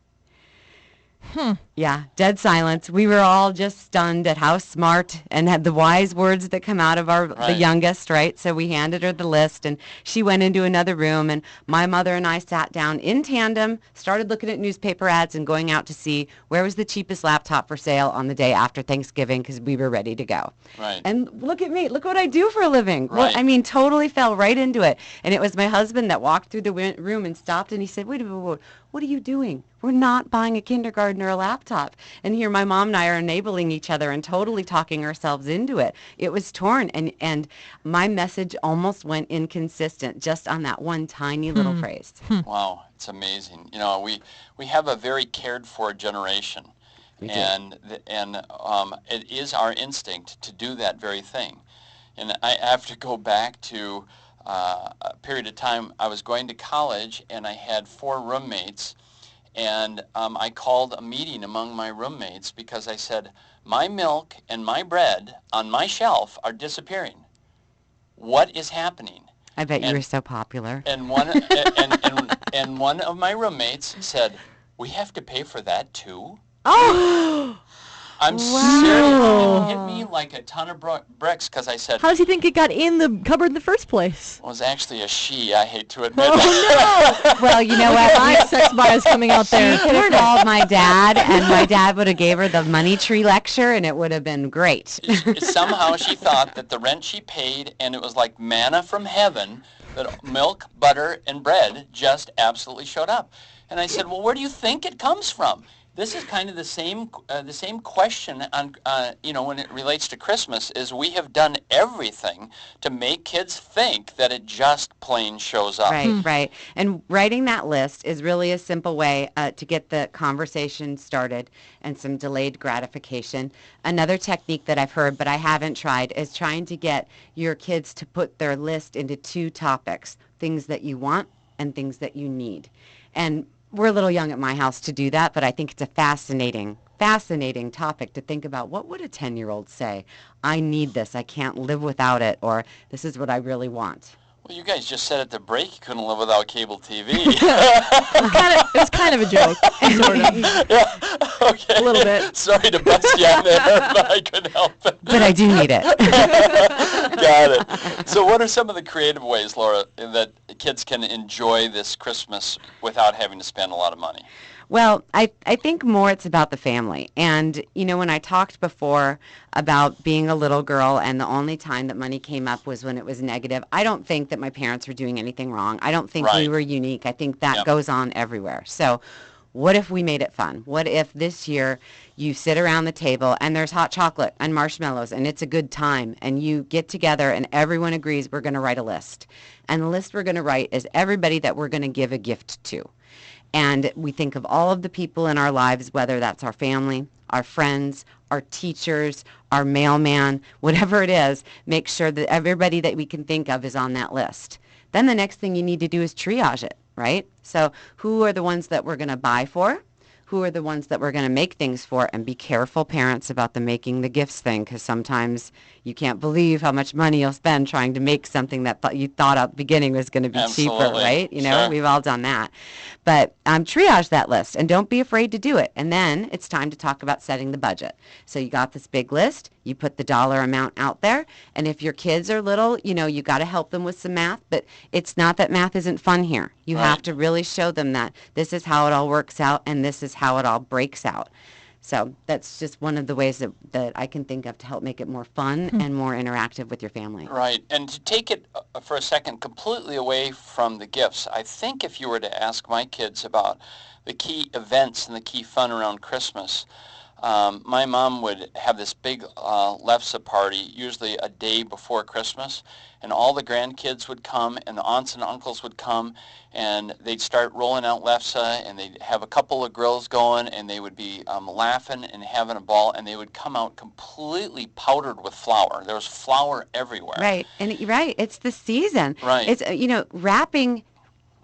Yeah, dead silence. We were all just stunned at how smart and had the wise words that come out of the Right. youngest, right? So we handed her the list, and she went into another room, and my mother and I sat down in tandem, started looking at newspaper ads and going out to see where was the cheapest laptop for sale on the day after Thanksgiving because we were ready to go. Right. And look at me. Look what I do for a living. Well, Right. I mean, totally fell right into it. And it was my husband that walked through the room and stopped, and he said, wait a minute, what are you doing? We're not buying a kindergartner a laptop. And here my mom and I are enabling each other and totally talking ourselves into it. It was torn, and my message almost went inconsistent just on that one tiny little phrase. Wow, it's amazing. We have a very cared for generation, We do. and it is our instinct to do that very thing. And I have to go back to a period of time. I was going to college, and I had 4 roommates, and I called a meeting among my roommates because I said, my milk and my bread on my shelf are disappearing. What is happening? I bet you And- were so popular. And one and one of my roommates said, "We have to pay for that too." Oh, I'm Wow. serious. It hit me like a ton of bricks because I said how does he think it got in the cupboard in the first place? it was actually a she. I hate to admit. Well, you know what? My sex bias coming out She there. could have called my dad, and my dad would have gave her the money tree lecture, and it would have been great. Somehow she thought that the rent she paid, and it was like manna from heaven, that milk, butter, and bread just absolutely showed up. And I said, well, where do you think it comes from? This is kind of the same question on when it relates to Christmas. Is we have done everything to make kids think that it just plain shows up. Right, right. And writing that list is really a simple way to get the conversation started and some delayed gratification. Another technique that I've heard, but I haven't tried, is trying to get your kids to put their list into 2 topics, things that you want and things that you need. And we're a little young at my house to do that, but I think it's a fascinating topic to think about. What would a 10-year-old say? I need this. I can't live without it, or this is what I really want. Well, you guys just said at the break you couldn't live without cable TV. It was kind of a joke, sort of. Yeah, okay. A little bit. Sorry to bust you on there, but I couldn't help it. But I do need it. Got it. So what are some of the creative ways, Laura, that kids can enjoy this Christmas without having to spend a lot of money? Well, I think more it's about the family. And, you know, when I talked before about being a little girl and the only time that money came up was when it was negative, I don't think that my parents were doing anything wrong. I don't think we Right. were unique. I think that Yep. goes on everywhere. So what if we made it fun? What if this year you sit around the table and there's hot chocolate and marshmallows and it's a good time and you get together and everyone agrees we're going to write a list. And the list we're going to write is everybody that we're going to give a gift to. And we think of all of the people in our lives, whether that's our family, our friends, our teachers, our mailman, whatever it is, make sure that everybody that we can think of is on that list. Then the next thing you need to do is triage it, right? So who are the ones that we're going to buy for? Who are the ones that we're going to make things for? And be careful, parents, about the making the gifts thing, because sometimes you can't believe how much money you'll spend trying to make something that you thought at the beginning was going to be cheaper, Absolutely. right? You know, Sure. we've all done that. But triage that list and don't be afraid to do it. And then it's time to talk about setting the budget. So you got this big list, you put the dollar amount out there, and if your kids are little, you know, you got to help them with some math, but it's not that math isn't fun here. You Right. have to really show them that this is how it all works out and this is how it all breaks out. So that's just one of the ways that I can think of to help make it more fun and more interactive with your family. Right. And to take it for a second completely away from the gifts, I think if you were to ask my kids about the key events and the key fun around Christmas, my mom would have this big lefse party, usually a day before Christmas, and all the grandkids would come and the aunts and uncles would come, and they'd start rolling out lefse, and they'd have a couple of grills going, and they would be laughing and having a ball, and they would come out completely powdered with flour. There was flour everywhere. Right. And right, it's the season. Right. It's, you know, wrapping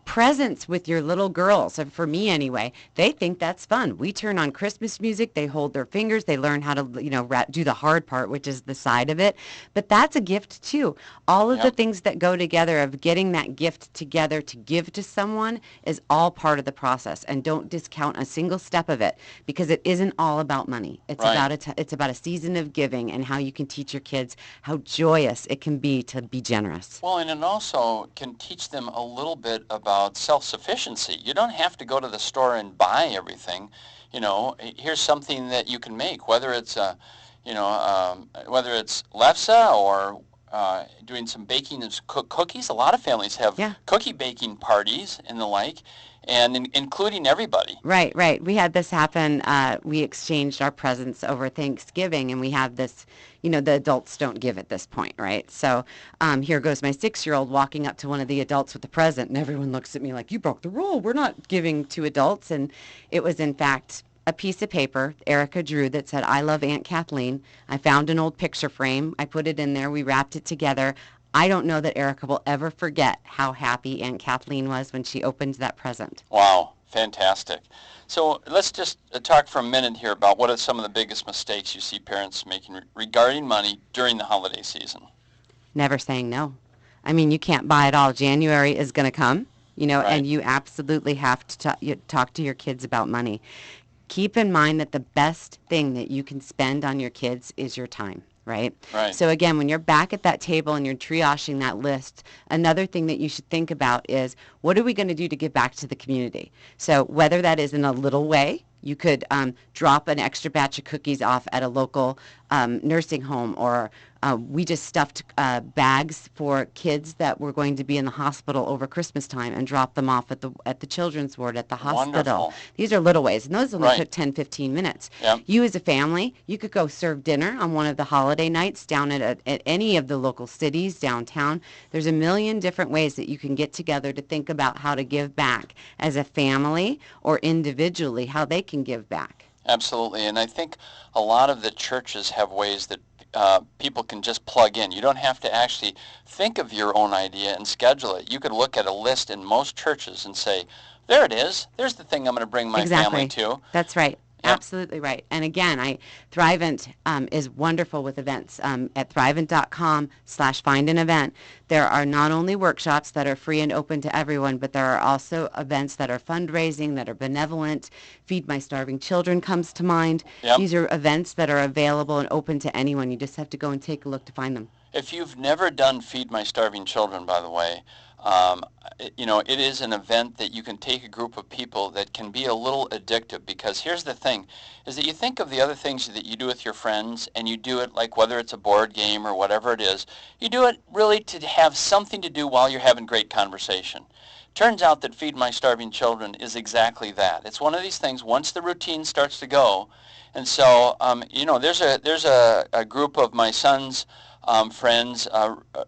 presents with your little girls, and for me anyway, they think that's fun. We turn on Christmas music, they hold their fingers, they learn how to, you know, do the hard part, which is the side of it. But that's a gift too. All of the Yep. things that go together of getting that gift together to give to someone is all part of the process. And don't discount a single step of it, because it isn't all about money. It's Right. it's about a season of giving and how you can teach your kids how joyous it can be to be generous. Well, and it also can teach them a little bit about self-sufficiency. You don't have to go to the store and buy everything. You know, here's something that you can make, whether it's whether it's lefse or doing some baking of cookies. A lot of families have Yeah. cookie baking parties and the like, and including everybody. Right, right. We had this happen. We exchanged our presents over Thanksgiving, and we have this, you know, the adults don't give at this point, right? So here goes my 6-year-old walking up to one of the adults with a present, and everyone looks at me like, you broke the rule. We're not giving to adults. And it was, in fact, a piece of paper Erica drew that said, I love Aunt Kathleen. I found an old picture frame. I put it in there. We wrapped it together. I don't know that Erica will ever forget how happy Aunt Kathleen was when she opened that present. Wow, fantastic. So let's just talk for a minute here about what are some of the biggest mistakes you see parents making regarding money during the holiday season. Never saying no. I mean, you can't buy it all. January is going to come, you know, Right. and you absolutely have to talk to your kids about money. Keep in mind that the best thing that you can spend on your kids is your time. Right? Right. So again, when you're back at that table and you're triaging that list, another thing that you should think about is, what are we going to do to give back to the community? So whether that is in a little way, you could drop an extra batch of cookies off at a local nursing home, or we just stuffed bags for kids that were going to be in the hospital over Christmas time and dropped them off at the children's ward at the hospital. Wonderful. These are little ways, and those only Right. took 10, 15 minutes. Yep. You as a family, you could go serve dinner on one of the holiday nights down at any of the local cities downtown. There's a million different ways that you can get together to think about how to give back as a family or individually, how they can give back. Absolutely, and I think a lot of the churches have ways that people can just plug in. You don't have to actually think of your own idea and schedule it. You could look at a list in most churches and say, there it is. There's the thing I'm going to bring my family to. That's right. Absolutely right. And again, Thrivent is wonderful with events. At thrivent.com/find an event, there are not only workshops that are free and open to everyone, but there are also events that are fundraising, that are benevolent. Feed My Starving Children comes to mind. Yep. These are events that are available and open to anyone. You just have to go and take a look to find them. If you've never done Feed My Starving Children, by the way, it is an event that you can take a group of people that can be a little addictive, because here's the thing, is that you think of the other things that you do with your friends, and you do it like whether it's a board game or whatever it is, you do it really to have something to do while you're having great conversation. Turns out that Feed My Starving Children is exactly that. It's one of these things, once the routine starts to go, and so, there's a group of my son's friends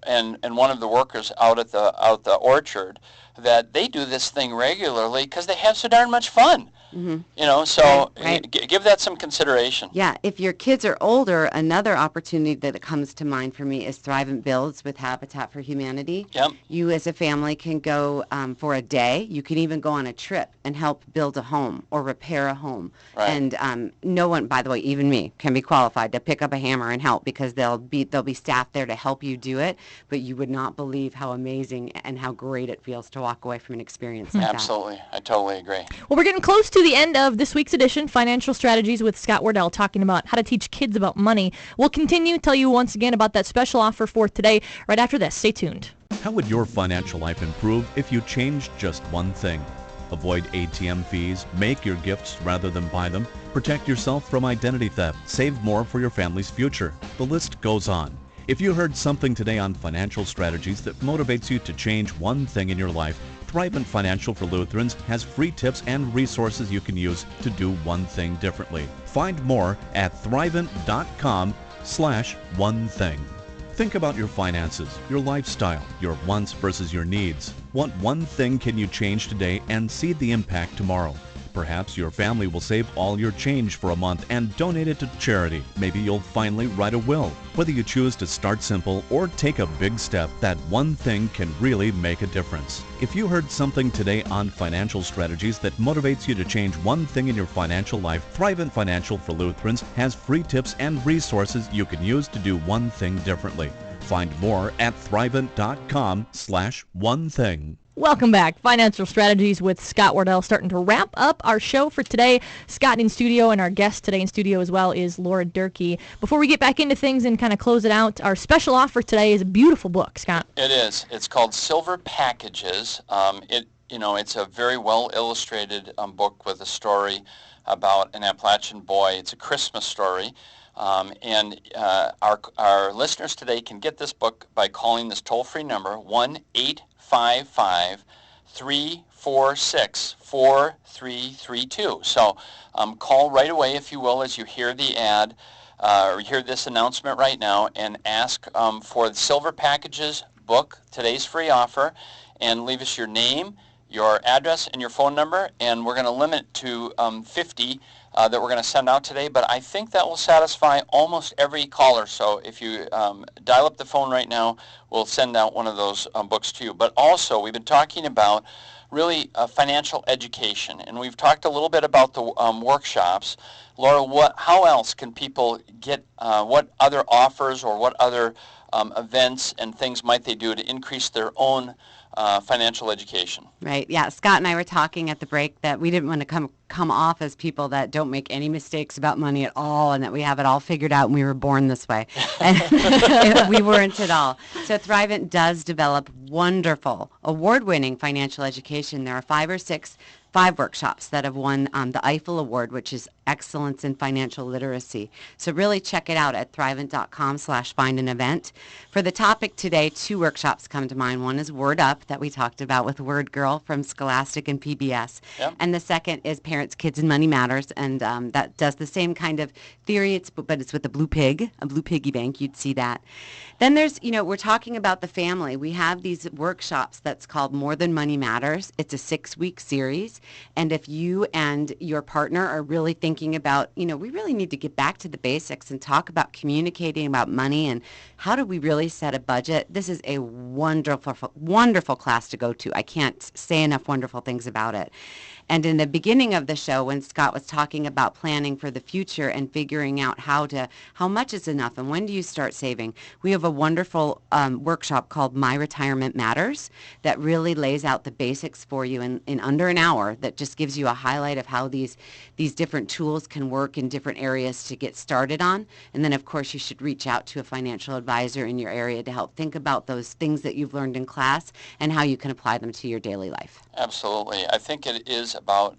and one of the workers out at the orchard that they do this thing regularly because they have so darn much fun. Mm-hmm. So Right. Give that some consideration. Yeah, if your kids are older, another opportunity that comes to mind for me is Thrivent Builds with Habitat for Humanity. Yep. You as a family can go for a day. You can even go on a trip and help build a home or repair a home. Right. And no one, by the way, even me, can be qualified to pick up a hammer and help, because there'll be staff there to help you do it. But you would not believe how amazing and how great it feels to walk away from an experience like that. Absolutely. I totally agree. Well, we're getting close to the end of this week's edition, Financial Strategies with Scott Wardell, talking about how to teach kids about money. We'll continue, tell you once again about that special offer for today right after this. Stay tuned. How would your financial life improve if you changed just one thing? Avoid ATM fees, make your gifts rather than buy them, protect yourself from identity theft, save more for your family's future. The list goes on. If you heard something today on financial strategies that motivates you to change one thing in your life, Thrivent Financial for Lutherans has free tips and resources you can use to do one thing differently. Find more at thrivent.com/one thing. Think about your finances, your lifestyle, your wants versus your needs. What one thing can you change today and see the impact tomorrow? Perhaps your family will save all your change for a month and donate it to charity. Maybe you'll finally write a will. Whether you choose to start simple or take a big step, that one thing can really make a difference. If you heard something today on financial strategies that motivates you to change one thing in your financial life, Thrivent Financial for Lutherans has free tips and resources you can use to do one thing differently. Find more at thrivent.com/one thing. Welcome back. Financial Strategies with Scott Wardell, starting to wrap up our show for today. Scott in studio, and our guest today in studio as well is Laura Durkee. Before we get back into things and kind of close it out, our special offer today is a beautiful book, Scott. It is. It's called Silver Packages. It's a very well illustrated book with a story about an Appalachian boy. It's a Christmas story. Our listeners today can get this book by calling this toll-free number, 1-855-346-4332. So call right away, if you will, as you hear the ad or hear this announcement right now, and ask for the Silver Packages book, today's free offer, and leave us your name, your address, and your phone number, and we're going to limit to 50 that we're going to send out today, but I think that will satisfy almost every caller. So if you dial up the phone right now, we'll send out one of those books to you. But also, we've been talking about really financial education, and we've talked a little bit about the workshops. Laura, how else can people get, what other offers or what other events and things might they do to increase their own financial education? Right. Yeah. Scott and I were talking at the break that we didn't want to come off as people that don't make any mistakes about money at all, and that we have it all figured out and we were born this way. And we weren't at all. So Thrivent does develop wonderful, award-winning financial education. There are 5 workshops that have won the Eiffel Award, which is Excellence in Financial Literacy. So really check it out at thrivent.com/find an event. For the topic today, 2 workshops come to mind. One is Word Up that we talked about with Word Girl from Scholastic and PBS. Yep. And the second is Parents, Kids, and Money Matters. And that does the same kind of theory, but it's with a blue piggy bank. You'd see that. Then there's, we're talking about the family. We have these workshops that's called More Than Money Matters. It's a 6-week series. And if you and your partner are really thinking about, we really need to get back to the basics and talk about communicating about money and how do we really set a budget, this is a wonderful, wonderful class to go to. I can't say enough wonderful things about it. And in the beginning of the show, when Scott was talking about planning for the future and figuring out how much is enough and when do you start saving, we have a wonderful workshop called My Retirement Matters that really lays out the basics for you in under an hour, that just gives you a highlight of how these different tools can work in different areas to get started on. And then, of course, you should reach out to a financial advisor in your area to help think about those things that you've learned in class and how you can apply them to your daily life. Absolutely. I think it is about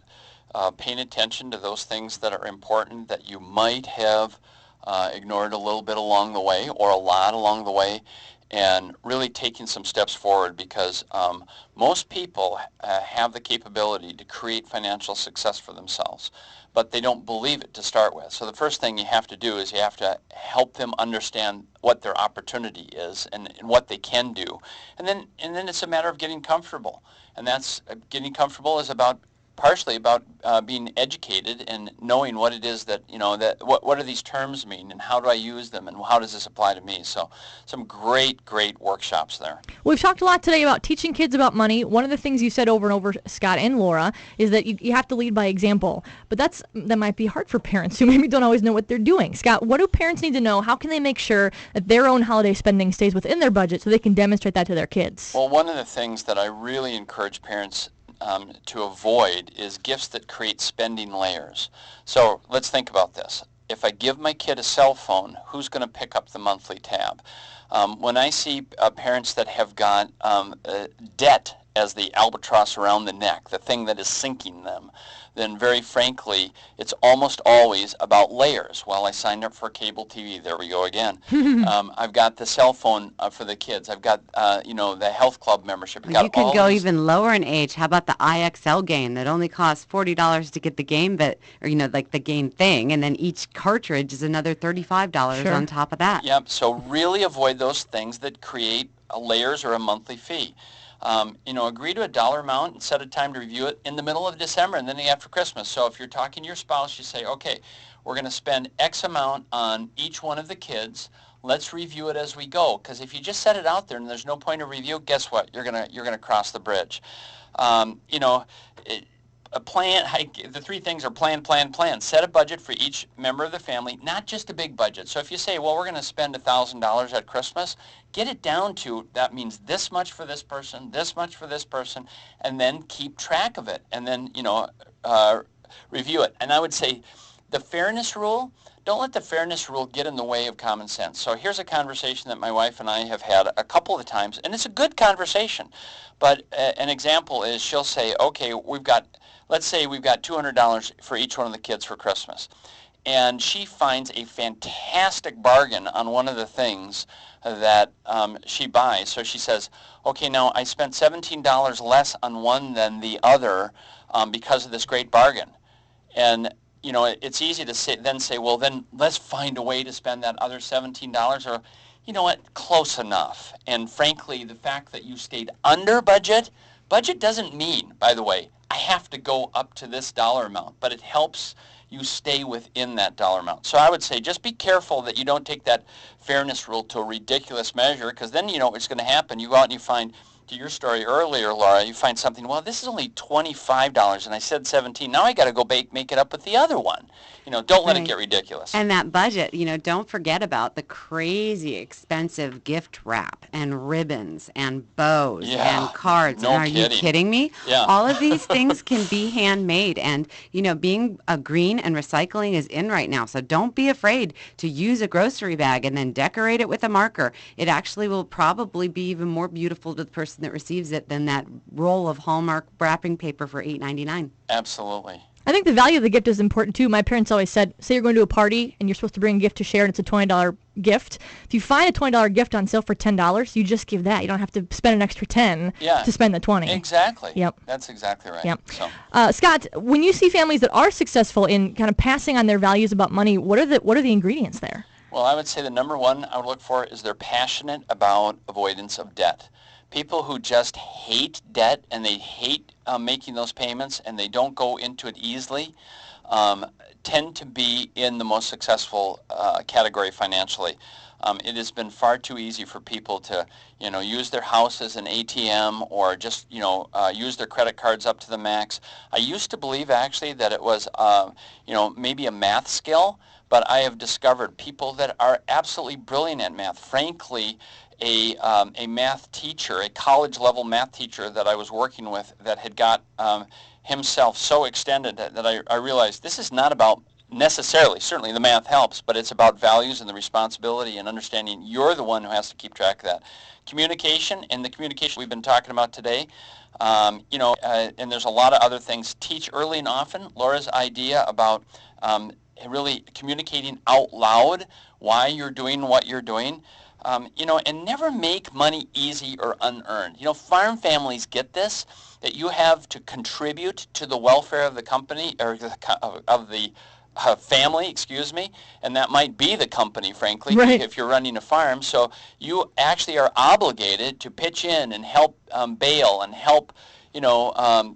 paying attention to those things that are important that you might have ignored a little bit along the way or a lot along the way, and really taking some steps forward, because most people have the capability to create financial success for themselves, but they don't believe it to start with. So the first thing you have to do is you have to help them understand what their opportunity is and what they can do. And then it's a matter of getting comfortable. And that's getting comfortable is partially about being educated and knowing what it is that, what do these terms mean and how do I use them and how does this apply to me? So some great workshops there. We've talked a lot today about teaching kids about money. One of the things you said over and over, Scott and Laura, is that you have to lead by example. But that might be hard for parents who maybe don't always know what they're doing. Scott, what do parents need to know? How can they make sure that their own holiday spending stays within their budget so they can demonstrate that to their kids? Well, one of the things that I really encourage parents to avoid is gifts that create spending layers. So let's think about this. If I give my kid a cell phone, who's going to pick up the monthly tab? When I see parents that have got debt as the albatross around the neck, the thing that is sinking them, then very frankly, it's almost always about layers. Well, I signed up for cable TV. There we go again. I've got the cell phone for the kids. I've got, the health club membership. You could go even lower in age. How about the IXL game that only costs $40 to get the game, like the game thing, and then each cartridge is another $35 on top of that. Yep. So really avoid those things that create layers or a monthly fee. Agree to a dollar amount and set a time to review it in the middle of December and then after Christmas. So if you're talking to your spouse, you say, okay, we're going to spend X amount on each one of the kids. Let's review it as we go. Because if you just set it out there and there's no point of review, guess what? You're gonna cross the bridge. A plan. The three things are plan. Set a budget for each member of the family, not just a big budget. So if you say, well, we're going to spend $1,000 at Christmas, get it down to that means this much for this person, this much for this person, and then keep track of it, and then review it. And I would say the fairness rule. Don't let the fairness rule get in the way of common sense. So here's a conversation that my wife and I have had a couple of times, and it's a good conversation. But an example is she'll say, okay, let's say we've got $200 for each one of the kids for Christmas. And she finds a fantastic bargain on one of the things that she buys. So she says, okay, now I spent $17 less on one than the other because of this great bargain. And it's easy to say, well, then let's find a way to spend that other $17, or, you know what, close enough. And frankly, the fact that you stayed under budget doesn't mean, by the way, I have to go up to this dollar amount, but it helps you stay within that dollar amount. So I would say just be careful that you don't take that fairness rule to a ridiculous measure, because then you know what's going to happen. You go out and you find, to your story earlier, Laura, you find something, well, this is only $25 and I said $17. Now I got to go make it up with the other one. Don't let it get ridiculous. And that budget, don't forget about the crazy expensive gift wrap and ribbons and bows and cards. No and you kidding me? Yeah. All of these things can be handmade, and being green and recycling is in right now. So don't be afraid to use a grocery bag and then decorate it with a marker. It actually will probably be even more beautiful to the person that receives it than that roll of Hallmark wrapping paper for $8.99. Absolutely. I think the value of the gift is important too. My parents always said, say you're going to a party and you're supposed to bring a gift to share and it's a $20 gift. If you find a $20 gift on sale for $10, you just give that. You don't have to spend an extra $10 to spend the $20. Exactly. Yep. That's exactly right. Yep. So. Scott, when you see families that are successful in kind of passing on their values about money, what are the ingredients there? Well, I would say the number one I would look for is they're passionate about avoidance of debt. People who just hate debt and they hate making those payments and they don't go into it easily tend to be in the most successful category financially. It has been far too easy for people to, use their house as an ATM or just, use their credit cards up to the max. I used to believe actually that it was, maybe a math skill, but I have discovered people that are absolutely brilliant at math. Frankly, a math teacher, a college-level math teacher that I was working with that had got himself so extended that I realized this is not about necessarily, certainly the math helps, but it's about values and the responsibility and understanding you're the one who has to keep track of that. Communication, and the communication we've been talking about today, and there's a lot of other things. Teach early and often. Laura's idea about really communicating out loud why you're doing what you're doing. And never make money easy or unearned. Farm families get this, that you have to contribute to the welfare of the company, or of the family, and that might be the company, frankly, right, if you're running a farm. So you actually are obligated to pitch in and help bale and help,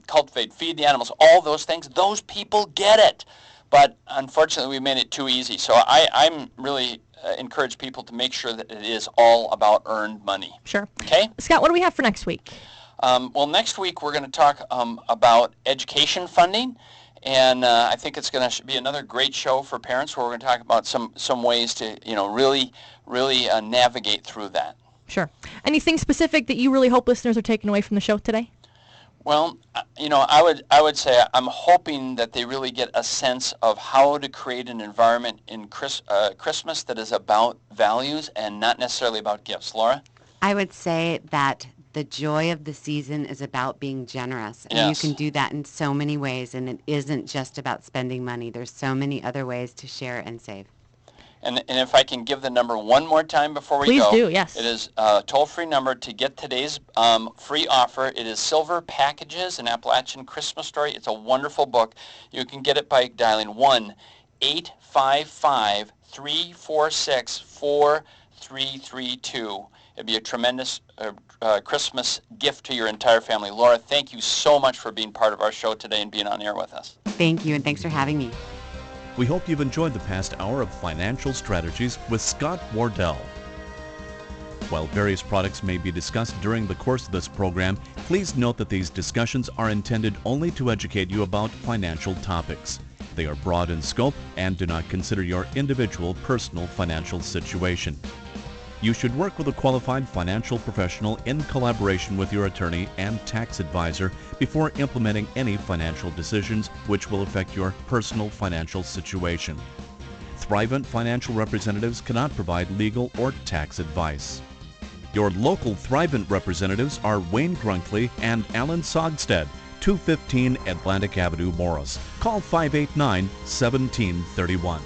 cultivate, feed the animals, all those things. Those people get it. But unfortunately, we made it too easy. So I'm really encourage people to make sure that it is all about earned money. Sure. Okay? Scott, what do we have for next week? Well, next week we're going to talk about education funding. And I think it's going to be another great show for parents where we're going to talk about some ways to, really navigate through that. Sure. Anything specific that you really hope listeners are taking away from the show today? Well, I would say I'm hoping that they really get a sense of how to create an environment in Christmas that is about values and not necessarily about gifts. Laura? I would say that the joy of the season is about being generous. And Yes. you can do that in so many ways, and it isn't just about spending money. There's so many other ways to share and save. And if I can give the number one more time before we Please go. do, yes. It is a toll-free number to get today's free offer. It is Silver Packages, an Appalachian Christmas Story. It's a wonderful book. You can get it by dialing 1-855-346-4332. It'd be a tremendous Christmas gift to your entire family. Laura, thank you so much for being part of our show today and being on air with us. Thank you, and thanks for having me. We hope you've enjoyed the past hour of Financial Strategies with Scott Wardell. While various products may be discussed during the course of this program, please note that these discussions are intended only to educate you about financial topics. They are broad in scope and do not consider your individual personal financial situation. You should work with a qualified financial professional in collaboration with your attorney and tax advisor before implementing any financial decisions which will affect your personal financial situation. Thrivent financial representatives cannot provide legal or tax advice. Your local Thrivent representatives are Wayne Grunkley and Alan Sogstead, 215 Atlantic Avenue, Morris. Call 589-1731.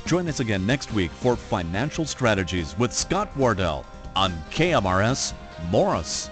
Join us again next week for Financial Strategies with Scott Wardell on KMRS Morris.